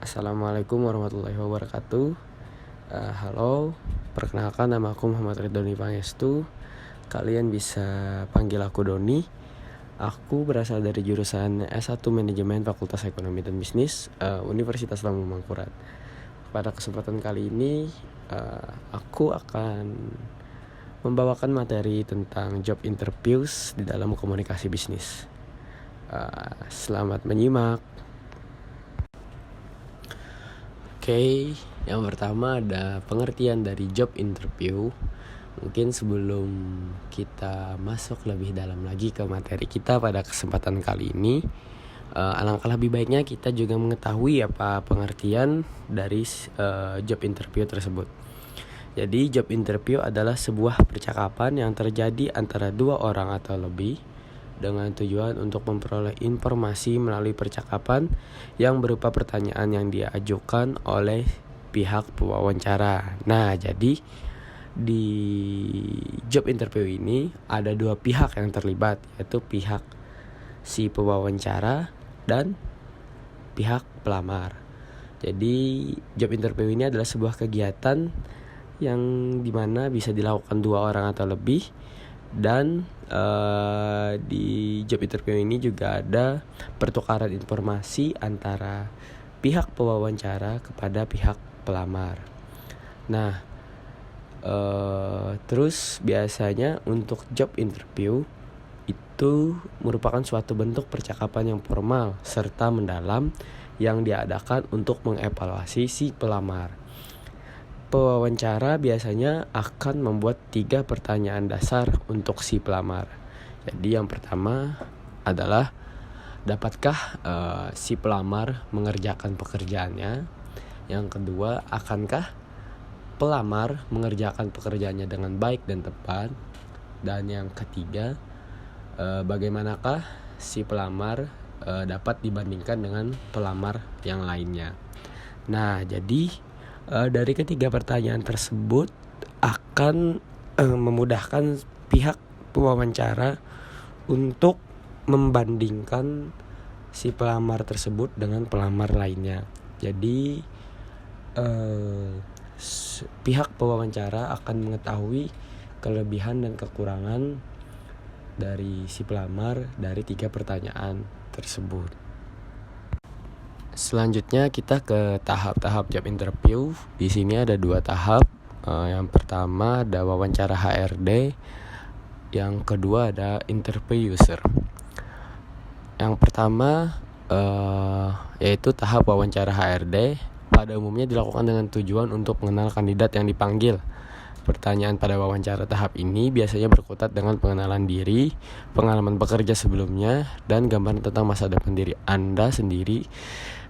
Assalamualaikum warahmatullahi wabarakatuh. Halo, perkenalkan nama aku Muhammad Ridhoni Pangestu. Kalian bisa panggil aku Doni. Aku berasal dari jurusan S1 Manajemen Fakultas Ekonomi dan Bisnis Universitas Lambung Mangkurat. Pada kesempatan kali ini aku akan membawakan materi tentang job interviews di dalam komunikasi bisnis. Selamat menyimak. Oke, yang pertama ada pengertian dari job interview. Mungkin sebelum kita masuk lebih dalam lagi ke materi kita pada kesempatan kali ini, alangkah lebih baiknya kita juga mengetahui apa pengertian dari job interview tersebut. Jadi job interview adalah sebuah percakapan yang terjadi antara dua orang atau lebih dengan tujuan untuk memperoleh informasi melalui percakapan yang berupa pertanyaan yang diajukan oleh pihak pewawancara. Nah, jadi di job interview ini ada dua pihak yang terlibat, yaitu pihak si pewawancara dan pihak pelamar. Jadi job interview ini adalah sebuah kegiatan yang dimana bisa dilakukan dua orang atau lebih. Dan di job interview ini juga ada pertukaran informasi antara pihak pewawancara kepada pihak pelamar. Nah, terus biasanya untuk job interview itu merupakan suatu bentuk percakapan yang formal serta mendalam yang diadakan untuk mengevaluasi si pelamar. Pewawancara biasanya akan membuat 3 pertanyaan dasar untuk si pelamar. Jadi yang pertama adalah, dapatkah si pelamar mengerjakan pekerjaannya? Yang kedua, akankah pelamar mengerjakan pekerjaannya dengan baik dan tepat? Dan yang ketiga, bagaimanakah si pelamar dapat dibandingkan dengan pelamar yang lainnya? Nah, jadi dari ketiga pertanyaan tersebut akan memudahkan pihak pewawancara untuk membandingkan si pelamar tersebut dengan pelamar lainnya. Jadi pihak pewawancara akan mengetahui kelebihan dan kekurangan dari si pelamar dari 3 pertanyaan tersebut. Selanjutnya kita ke tahap-tahap job interview. Di sini ada 2 tahap. Yang pertama ada wawancara HRD, yang kedua ada interview user. Yang pertama yaitu tahap wawancara HRD. Pada umumnya dilakukan dengan tujuan untuk mengenal kandidat yang dipanggil. Pertanyaan pada wawancara tahap ini biasanya berkutat dengan pengenalan diri, pengalaman bekerja sebelumnya, dan gambaran tentang masa depan diri Anda sendiri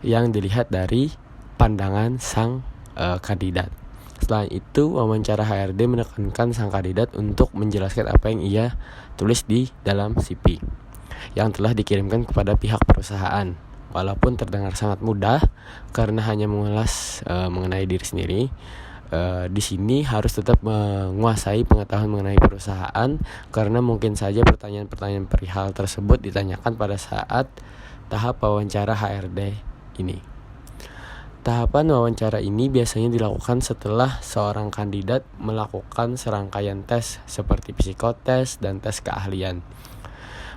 yang dilihat dari pandangan sang kandidat. Selain itu, wawancara HRD menekankan sang kandidat untuk menjelaskan apa yang ia tulis di dalam CV yang telah dikirimkan kepada pihak perusahaan. Walaupun terdengar sangat mudah karena hanya mengulas mengenai diri sendiri, di sini harus tetap menguasai pengetahuan mengenai perusahaan karena mungkin saja pertanyaan-pertanyaan perihal tersebut ditanyakan pada saat tahap wawancara HRD ini. Tahapan wawancara ini biasanya dilakukan setelah seorang kandidat melakukan serangkaian tes seperti psikotes dan tes keahlian.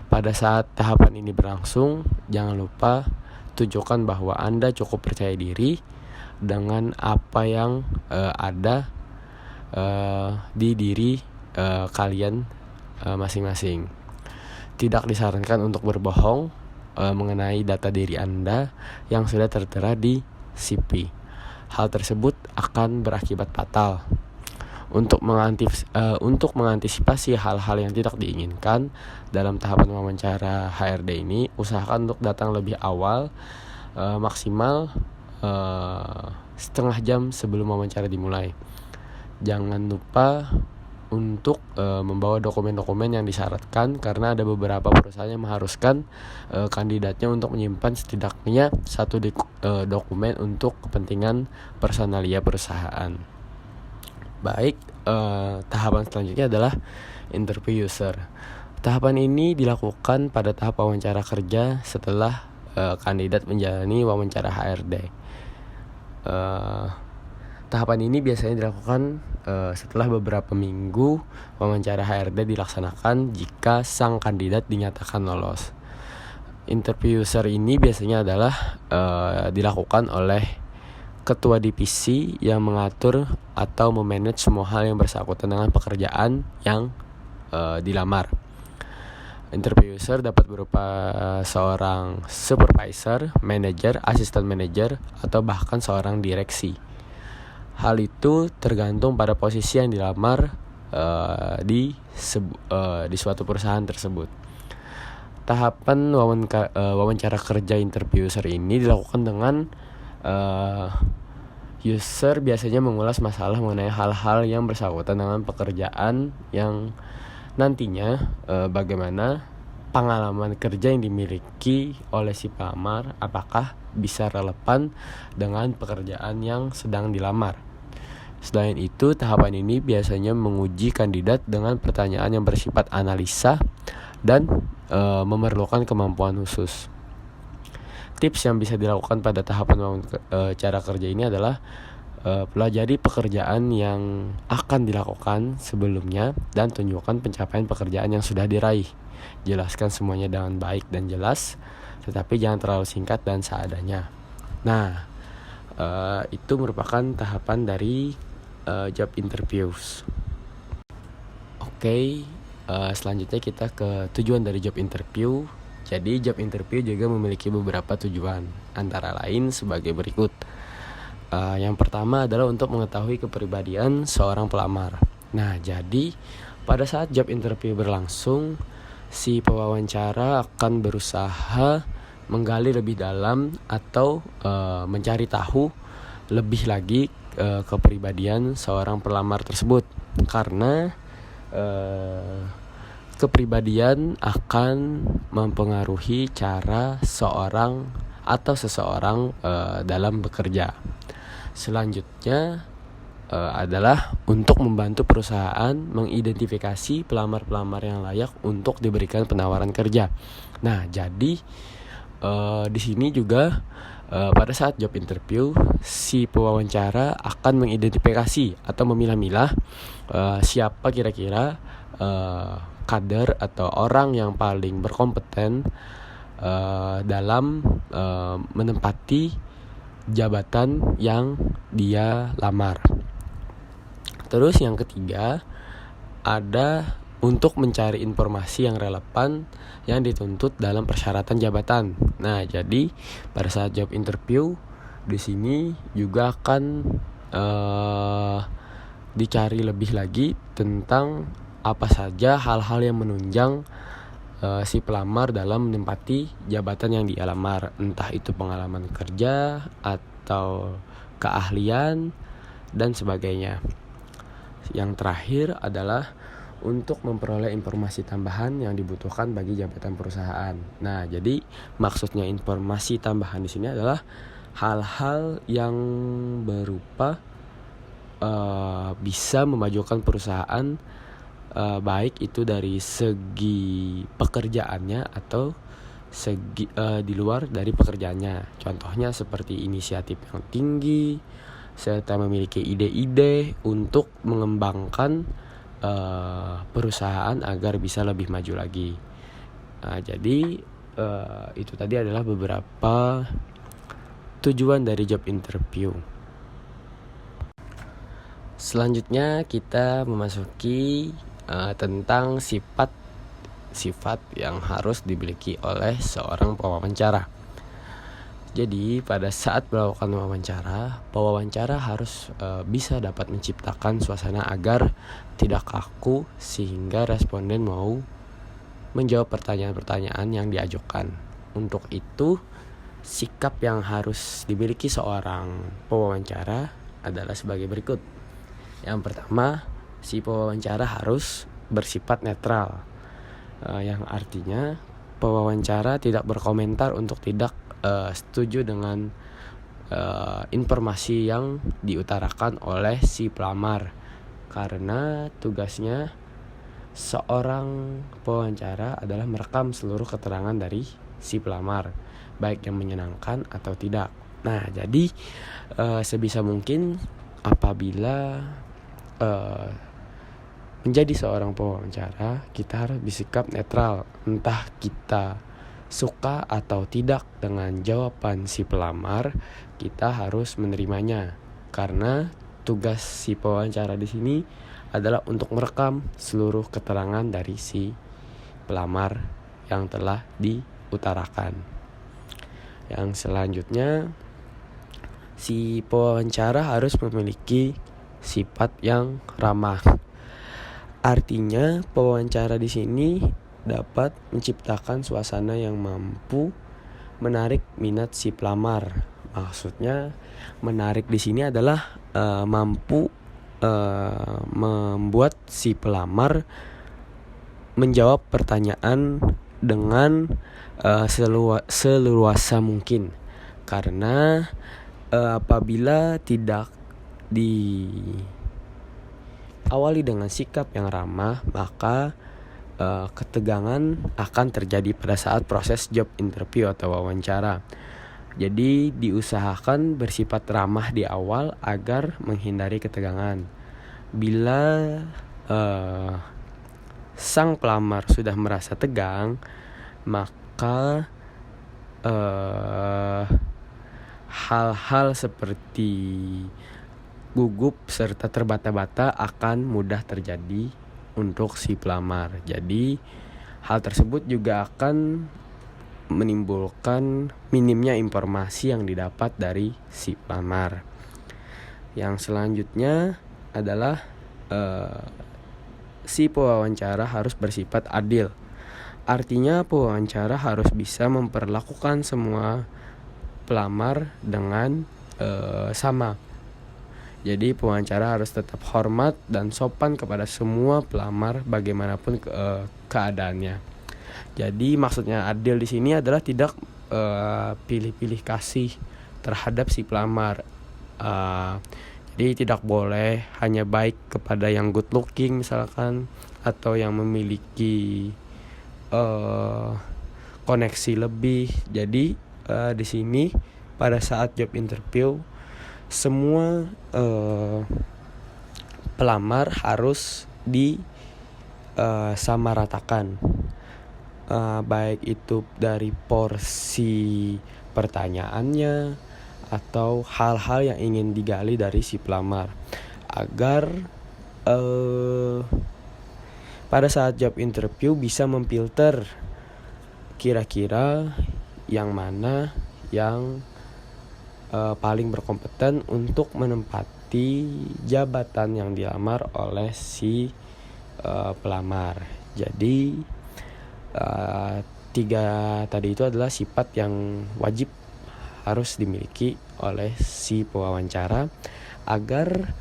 Pada saat tahapan ini berlangsung, jangan lupa tunjukkan bahwa Anda cukup percaya diri dengan apa yang ada di diri kalian masing-masing. Tidak disarankan untuk berbohong mengenai data diri Anda yang sudah tertera di CV. Hal tersebut akan berakibat fatal. Untuk mengantisipasi hal-hal yang tidak diinginkan dalam tahapan wawancara HRD ini, usahakan untuk datang lebih awal, maksimal setengah jam sebelum wawancara dimulai. Jangan lupa untuk membawa dokumen-dokumen yang disyaratkan karena ada beberapa perusahaan yang mengharuskan kandidatnya untuk menyimpan setidaknya 1 dokumen untuk kepentingan personalia perusahaan. Baik, tahapan selanjutnya adalah interview user. Tahapan ini dilakukan pada tahap wawancara kerja setelah kandidat menjalani wawancara HRD. Tahapan ini biasanya dilakukan setelah beberapa minggu wawancara HRD dilaksanakan jika sang kandidat dinyatakan lolos. Interview user ini biasanya adalah dilakukan oleh ketua divisi yang mengatur atau memanage semua hal yang bersangkutan dengan pekerjaan yang dilamar. Interview user dapat berupa seorang supervisor, manager, asisten manager, atau bahkan seorang direksi. Hal itu tergantung pada posisi yang dilamar di suatu perusahaan tersebut. Tahapan wawancara kerja interview user ini dilakukan dengan user biasanya mengulas masalah mengenai hal-hal yang bersangkutan dengan pekerjaan yang nantinya bagaimana pengalaman kerja yang dimiliki oleh si pelamar, apakah bisa relevan dengan pekerjaan yang sedang dilamar. Selain itu, tahapan ini biasanya menguji kandidat dengan pertanyaan yang bersifat analisa dan memerlukan kemampuan khusus. Tips yang bisa dilakukan pada tahapan cara kerja ini adalah pelajari pekerjaan yang akan dilakukan sebelumnya dan tunjukkan pencapaian pekerjaan yang sudah diraih. Jelaskan semuanya dengan baik dan jelas, tetapi jangan terlalu singkat dan seadanya. Nah, itu merupakan tahapan dari job interviews. Oke, selanjutnya kita ke tujuan dari job interview. Jadi job interview juga memiliki beberapa tujuan, antara lain sebagai berikut. Yang pertama adalah untuk mengetahui kepribadian seorang pelamar. Nah, jadi pada saat job interview berlangsung, si pewawancara akan berusaha menggali lebih dalam atau mencari tahu lebih lagi kepribadian seorang pelamar tersebut, karena kepribadian akan mempengaruhi cara seseorang dalam bekerja. Selanjutnya adalah untuk membantu perusahaan mengidentifikasi pelamar-pelamar yang layak untuk diberikan penawaran kerja. Nah, jadi di sini juga pada saat job interview, si pewawancara akan mengidentifikasi atau memilah-milah siapa kira-kira kader atau orang yang paling berkompeten dalam menempati jabatan yang dia lamar. Terus yang ketiga ada untuk mencari informasi yang relevan yang dituntut dalam persyaratan jabatan. Nah, jadi pada saat job interview di sini juga akan dicari lebih lagi tentang apa saja hal-hal yang menunjang si pelamar dalam menempati jabatan yang dia lamar, entah itu pengalaman kerja atau keahlian dan sebagainya. Yang terakhir adalah untuk memperoleh informasi tambahan yang dibutuhkan bagi jabatan perusahaan. Nah, jadi maksudnya informasi tambahan di sini adalah hal-hal yang berupa bisa memajukan perusahaan, baik itu dari segi pekerjaannya atau segi di luar dari pekerjaannya. Contohnya seperti inisiatif yang tinggi serta memiliki ide-ide untuk mengembangkan perusahaan agar bisa lebih maju lagi. Nah, jadi itu tadi adalah beberapa tujuan dari job interview. Selanjutnya kita memasuki tentang sifat yang harus dimiliki oleh seorang pewawancara. Jadi pada saat melakukan pewawancara harus bisa dapat menciptakan suasana agar tidak kaku sehingga responden mau menjawab pertanyaan-pertanyaan yang diajukan. Untuk itu, sikap yang harus dimiliki seorang pewawancara adalah sebagai berikut. Yang pertama, si pewawancara harus bersifat netral, yang artinya pewawancara tidak berkomentar untuk tidak setuju dengan informasi yang diutarakan oleh si pelamar, karena tugasnya seorang pewawancara adalah merekam seluruh keterangan dari si pelamar, baik yang menyenangkan atau tidak. Nah, jadi sebisa mungkin apabila menjadi seorang pewawancara, kita harus bersikap netral. Entah kita suka atau tidak dengan jawaban si pelamar, kita harus menerimanya. Karena tugas si pewawancara di sini adalah untuk merekam seluruh keterangan dari si pelamar yang telah diutarakan. Yang selanjutnya, si pewawancara harus memiliki sifat yang ramah. Artinya, pewawancara di sini dapat menciptakan suasana yang mampu menarik minat si pelamar. Maksudnya, menarik di sini adalah mampu membuat si pelamar menjawab pertanyaan dengan seluasa mungkin. Karena apabila tidak diawali dengan sikap yang ramah, maka ketegangan akan terjadi pada saat proses job interview atau wawancara. Jadi diusahakan bersifat ramah di awal agar menghindari ketegangan. Bila sang pelamar sudah merasa tegang, maka hal-hal seperti gugup serta terbata-bata akan mudah terjadi untuk si pelamar. Jadi hal tersebut juga akan menimbulkan minimnya informasi yang didapat dari si pelamar. Yang selanjutnya adalah si pewawancara harus bersifat adil. Artinya pewawancara harus bisa memperlakukan semua pelamar dengan sama. Jadi pewawancara harus tetap hormat dan sopan kepada semua pelamar bagaimanapun keadaannya. Jadi maksudnya adil di sini adalah tidak pilih-pilih kasih terhadap si pelamar. Jadi tidak boleh hanya baik kepada yang good looking misalkan, atau yang memiliki koneksi lebih. Jadi di sini pada saat job interview, semua pelamar harus disamaratakan, baik itu dari porsi pertanyaannya atau hal-hal yang ingin digali dari si pelamar, agar pada saat job interview bisa memfilter kira-kira yang mana yang paling berkompeten untuk menempati jabatan yang dilamar oleh si pelamar. Jadi 3 tadi itu adalah sifat yang wajib harus dimiliki oleh si pewawancara agar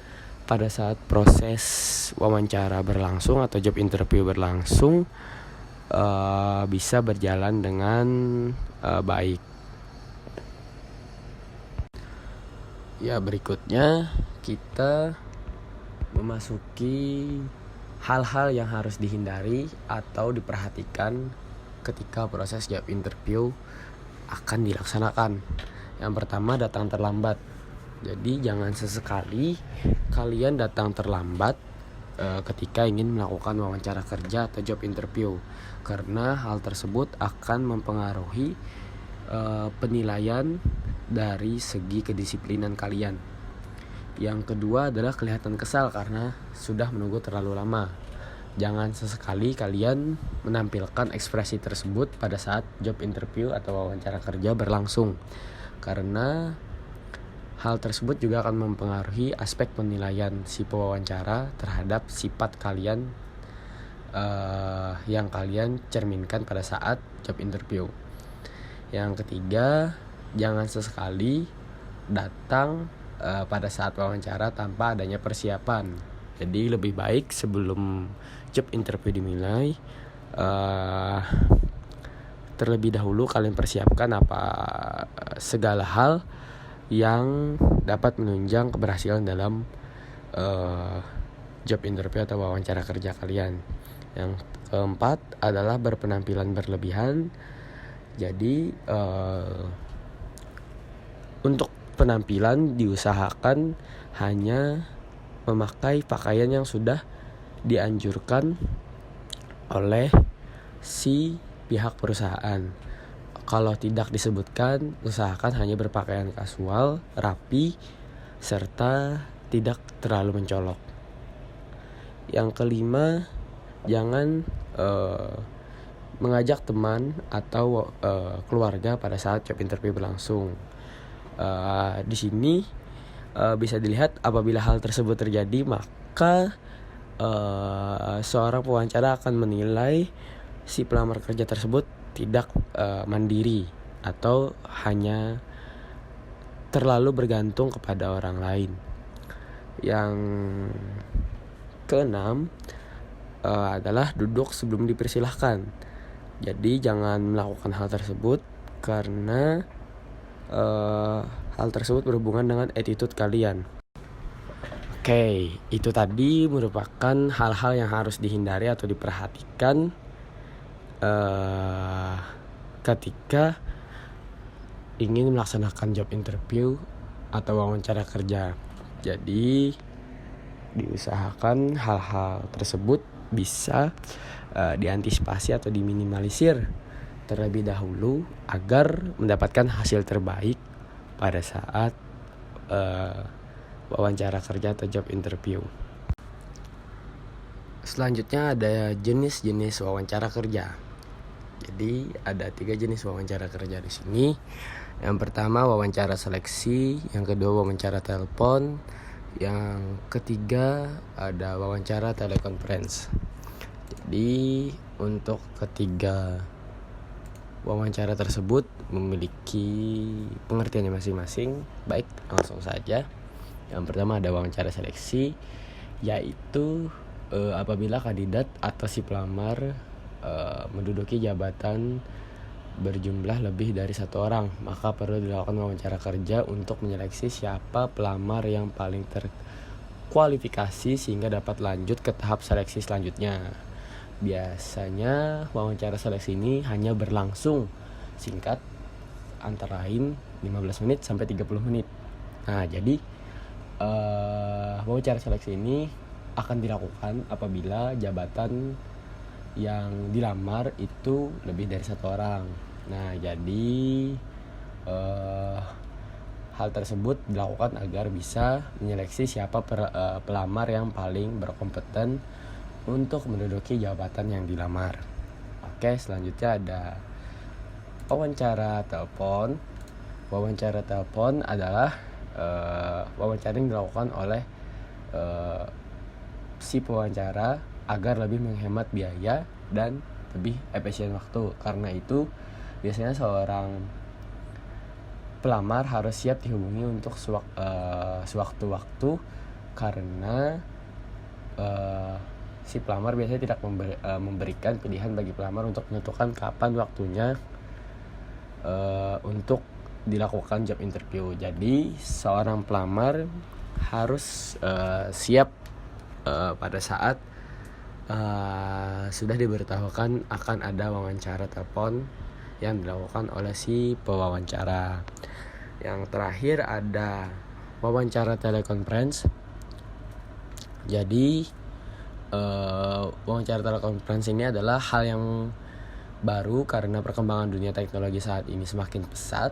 pada saat proses wawancara berlangsung atau job interview berlangsung bisa berjalan dengan baik. Ya, berikutnya kita memasuki hal-hal yang harus dihindari atau diperhatikan ketika proses job interview akan dilaksanakan. Yang pertama, datang terlambat. Jadi jangan sesekali kalian datang terlambat ketika ingin melakukan wawancara kerja atau job interview, karena hal tersebut akan mempengaruhi penilaian dari segi kedisiplinan kalian. Yang kedua adalah kelihatan kesal karena sudah menunggu terlalu lama. Jangan sesekali kalian menampilkan ekspresi tersebut pada saat job interview atau wawancara kerja berlangsung, karena hal tersebut juga akan mempengaruhi aspek penilaian si pewawancara terhadap sifat kalian yang kalian cerminkan pada saat job interview. Yang ketiga, jangan sesekali datang pada saat wawancara tanpa adanya persiapan. Jadi lebih baik sebelum job interview dimulai, terlebih dahulu kalian persiapkan segala hal yang dapat menunjang keberhasilan dalam job interview atau wawancara kerja kalian. Yang keempat adalah berpenampilan berlebihan. Jadi Untuk penampilan diusahakan hanya memakai pakaian yang sudah dianjurkan oleh si pihak perusahaan. Kalau tidak disebutkan, usahakan hanya berpakaian kasual, rapi, serta tidak terlalu mencolok. Yang kelima, jangan mengajak teman atau keluarga pada saat job interview berlangsung. Di sini bisa dilihat apabila hal tersebut terjadi, maka seorang pewawancara akan menilai si pelamar kerja tersebut tidak mandiri atau hanya terlalu bergantung kepada orang lain. Yang keenam adalah duduk sebelum dipersilahkan. Jadi jangan melakukan hal tersebut karena hal tersebut berhubungan dengan attitude kalian. Oke, itu tadi merupakan hal-hal yang harus dihindari atau diperhatikan ketika ingin melaksanakan job interview atau wawancara kerja. Jadi diusahakan hal-hal tersebut bisa diantisipasi atau diminimalisir terlebih dahulu agar mendapatkan hasil terbaik pada saat wawancara kerja atau job interview. Selanjutnya ada jenis-jenis wawancara kerja. Jadi ada 3 jenis wawancara kerja di sini. Yang pertama wawancara seleksi, yang kedua wawancara telepon, yang ketiga ada wawancara telekonferensi. Jadi untuk ketiga wawancara tersebut memiliki pengertiannya masing-masing. Baik, langsung saja. Yang pertama ada wawancara seleksi, yaitu apabila kandidat atau si pelamar menduduki jabatan berjumlah lebih dari 1 orang, maka perlu dilakukan wawancara kerja untuk menyeleksi siapa pelamar yang paling terkualifikasi sehingga dapat lanjut ke tahap seleksi selanjutnya. Biasanya wawancara seleksi ini hanya berlangsung singkat, antara lain 15 menit sampai 30 menit. Nah, jadi wawancara seleksi ini akan dilakukan apabila jabatan yang dilamar itu lebih dari 1 orang. Nah, jadi hal tersebut dilakukan agar bisa menyeleksi siapa pelamar yang paling berkompeten untuk menduduki jabatan yang dilamar. Oke, selanjutnya ada wawancara telepon. Wawancara telepon adalah wawancara yang dilakukan oleh si pewawancara agar lebih menghemat biaya dan lebih efisien waktu. Karena itu biasanya seorang pelamar harus siap dihubungi untuk sewaktu-waktu, karena si pelamar biasanya tidak memberikan pilihan bagi pelamar untuk menentukan kapan waktunya untuk dilakukan job interview. Jadi seorang pelamar harus siap pada saat sudah diberitahukan akan ada wawancara telepon yang dilakukan oleh si pewawancara. Yang terakhir ada wawancara telekonferensi. Jadi wawancara telekonferensi ini adalah hal yang baru karena perkembangan dunia teknologi saat ini semakin pesat.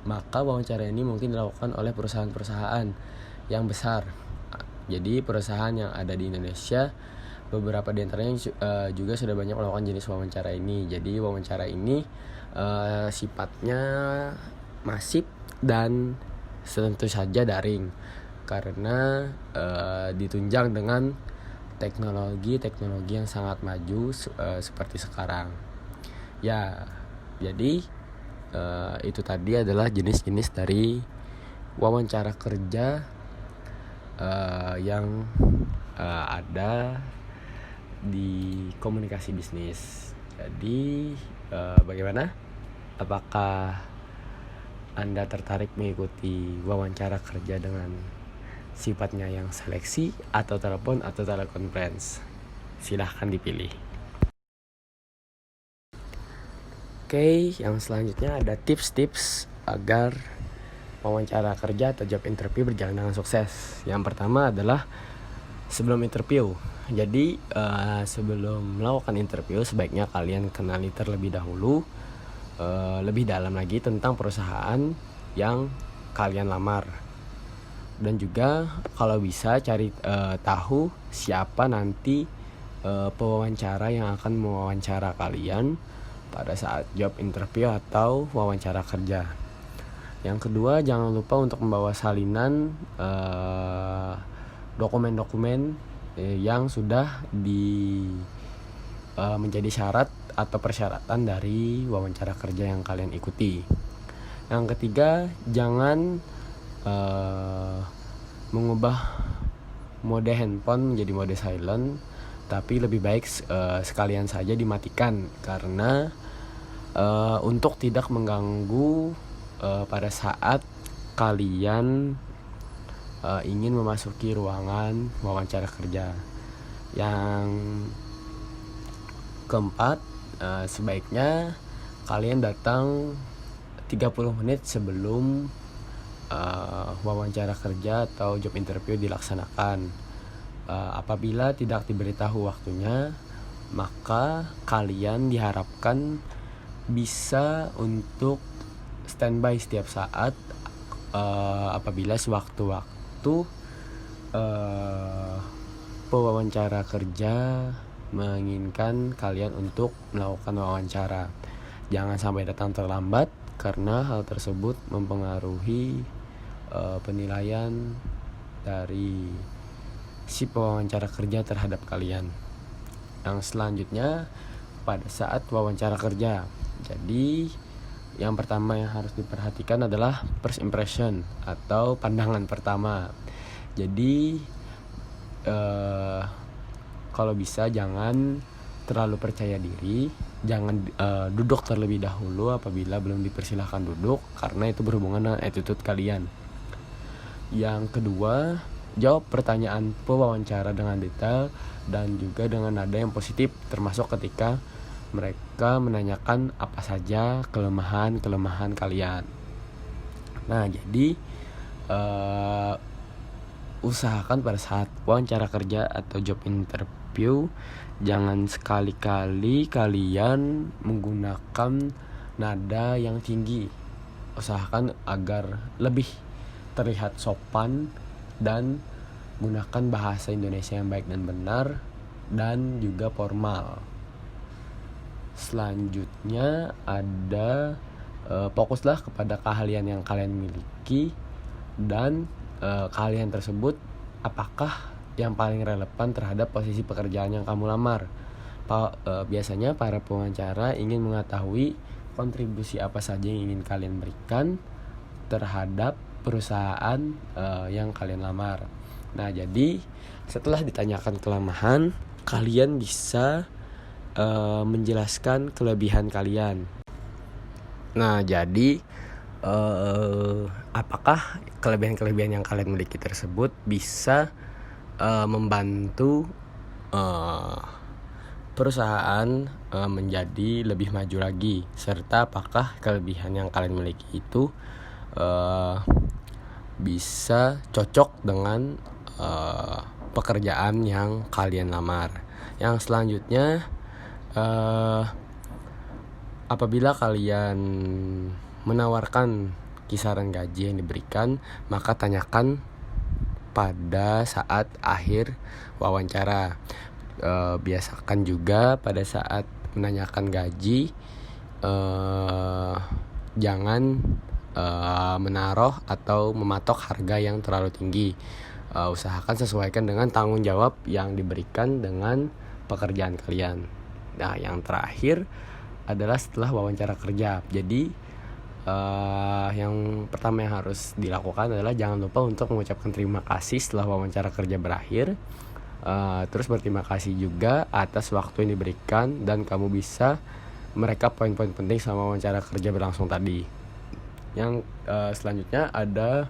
Maka wawancara ini mungkin dilakukan oleh perusahaan-perusahaan yang besar. Jadi perusahaan yang ada di Indonesia, beberapa di antaranya juga sudah banyak melakukan jenis wawancara ini. Jadi wawancara ini sifatnya masif dan tentu saja daring karena ditunjang dengan teknologi yang sangat maju seperti sekarang. Ya, jadi itu tadi adalah jenis-jenis dari wawancara kerja yang ada di komunikasi bisnis. Jadi bagaimana? Apakah Anda tertarik mengikuti wawancara kerja dengan sifatnya yang seleksi atau telepon atau telekonferensi? Silahkan dipilih. Oke, yang selanjutnya ada tips-tips agar wawancara kerja atau job interview berjalan dengan sukses. Yang pertama adalah sebelum interview. Jadi sebelum melakukan interview sebaiknya kalian kenali terlebih dahulu lebih dalam lagi tentang perusahaan yang kalian lamar. Dan juga kalau bisa cari tahu siapa nanti pewawancara yang akan mewawancara kalian pada saat job interview atau wawancara kerja. Yang kedua, jangan lupa untuk membawa salinan dokumen-dokumen yang sudah menjadi syarat atau persyaratan dari wawancara kerja yang kalian ikuti. Yang ketiga, jangan mengubah mode handphone menjadi mode silent, tapi lebih baik sekalian saja dimatikan karena untuk tidak mengganggu pada saat kalian ingin memasuki ruangan wawancara kerja. Yang keempat, sebaiknya kalian datang 30 menit sebelum wawancara kerja atau job interview dilaksanakan. Apabila tidak diberitahu waktunya, maka kalian diharapkan bisa untuk standby setiap saat apabila sewaktu-waktu pewawancara kerja menginginkan kalian untuk melakukan wawancara. Jangan sampai datang terlambat karena hal tersebut mempengaruhi penilaian dari si pewawancara kerja terhadap kalian. Yang selanjutnya pada saat wawancara kerja. Jadi yang pertama yang harus diperhatikan adalah first impression atau pandangan pertama. Jadi kalau bisa jangan terlalu percaya diri, jangan duduk terlebih dahulu apabila belum dipersilahkan duduk karena itu berhubungan dengan attitude kalian. Yang kedua, jawab pertanyaan pewawancara dengan detail dan juga dengan nada yang positif, termasuk ketika mereka menanyakan apa saja kelemahan-kelemahan kalian. Nah, jadi usahakan pada saat wawancara kerja atau job interview jangan sekali-kali kalian menggunakan nada yang tinggi. Usahakan agar lebih terlihat sopan dan gunakan bahasa Indonesia yang baik dan benar dan juga formal. Selanjutnya ada fokuslah kepada keahlian yang kalian miliki dan keahlian tersebut apakah yang paling relevan terhadap posisi pekerjaan yang kamu lamar. Biasanya para pewawancara ingin mengetahui kontribusi apa saja yang ingin kalian berikan terhadap perusahaan yang kalian lamar. Nah, jadi setelah ditanyakan kelemahan, kalian bisa menjelaskan kelebihan kalian. Nah, jadi apakah kelebihan-kelebihan yang kalian miliki tersebut bisa membantu perusahaan menjadi lebih maju lagi, serta apakah kelebihan yang kalian miliki itu bisa cocok dengan pekerjaan yang kalian lamar. Yang selanjutnya, apabila kalian menawarkan kisaran gaji yang diberikan, maka tanyakan pada saat akhir wawancara. Biasakan juga pada saat menanyakan gaji jangan menaruh atau mematok harga yang terlalu tinggi. Usahakan sesuaikan dengan tanggung jawab yang diberikan dengan pekerjaan kalian. Nah, yang terakhir adalah setelah wawancara kerja. Jadi yang pertama yang harus dilakukan adalah jangan lupa untuk mengucapkan terima kasih setelah wawancara kerja berakhir. Terus berterima kasih juga atas waktu yang diberikan dan kamu bisa merekap poin-poin penting selama wawancara kerja berlangsung tadi. Yang selanjutnya ada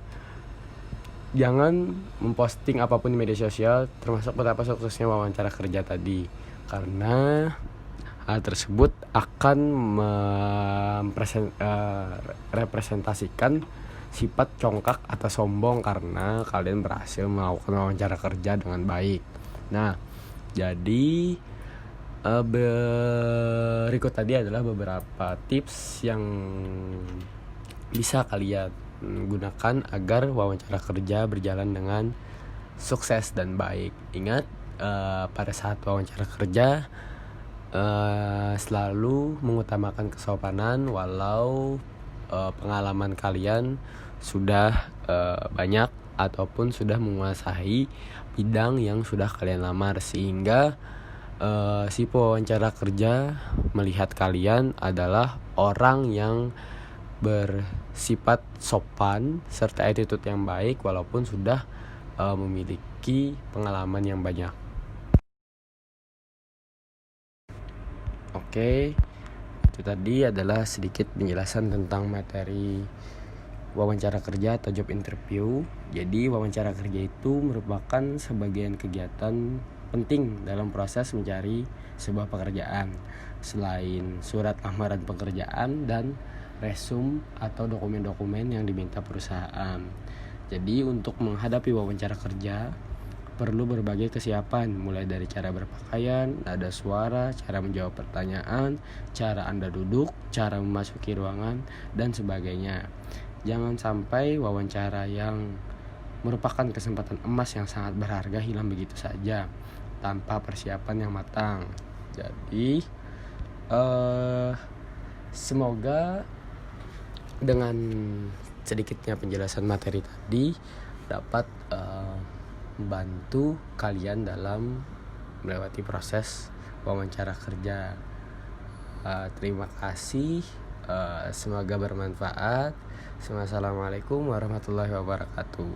jangan memposting apapun di media sosial, termasuk betapa suksesnya wawancara kerja tadi, karena hal tersebut akan merepresentasikan bersifat congkak atau sombong karena kalian berhasil melakukan wawancara kerja dengan baik. Nah, jadi berikut tadi adalah beberapa tips yang bisa kalian gunakan agar wawancara kerja berjalan dengan sukses dan baik. Ingat, pada saat wawancara kerja selalu mengutamakan kesopanan walau pengalaman kalian sudah banyak ataupun sudah menguasai bidang yang sudah kalian lamar, sehingga si pewawancara kerja melihat kalian adalah orang yang bersifat sopan serta attitude yang baik walaupun sudah memiliki pengalaman yang banyak. Oke, itu tadi adalah sedikit penjelasan tentang materi wawancara kerja atau job interview. Jadi wawancara kerja itu merupakan sebagian kegiatan penting dalam proses mencari sebuah pekerjaan selain surat lamaran pekerjaan dan resume atau dokumen-dokumen yang diminta perusahaan. Jadi untuk menghadapi wawancara kerja perlu berbagai kesiapan, mulai dari cara berpakaian, nada suara, cara menjawab pertanyaan, cara Anda duduk, cara memasuki ruangan, dan sebagainya. Jangan sampai wawancara yang merupakan kesempatan emas yang sangat berharga hilang begitu saja tanpa persiapan yang matang. Jadi semoga dengan sedikitnya penjelasan materi tadi dapat membantu kalian dalam melewati proses wawancara kerja. Terima kasih, semoga bermanfaat. Assalamualaikum warahmatullahi wabarakatuh.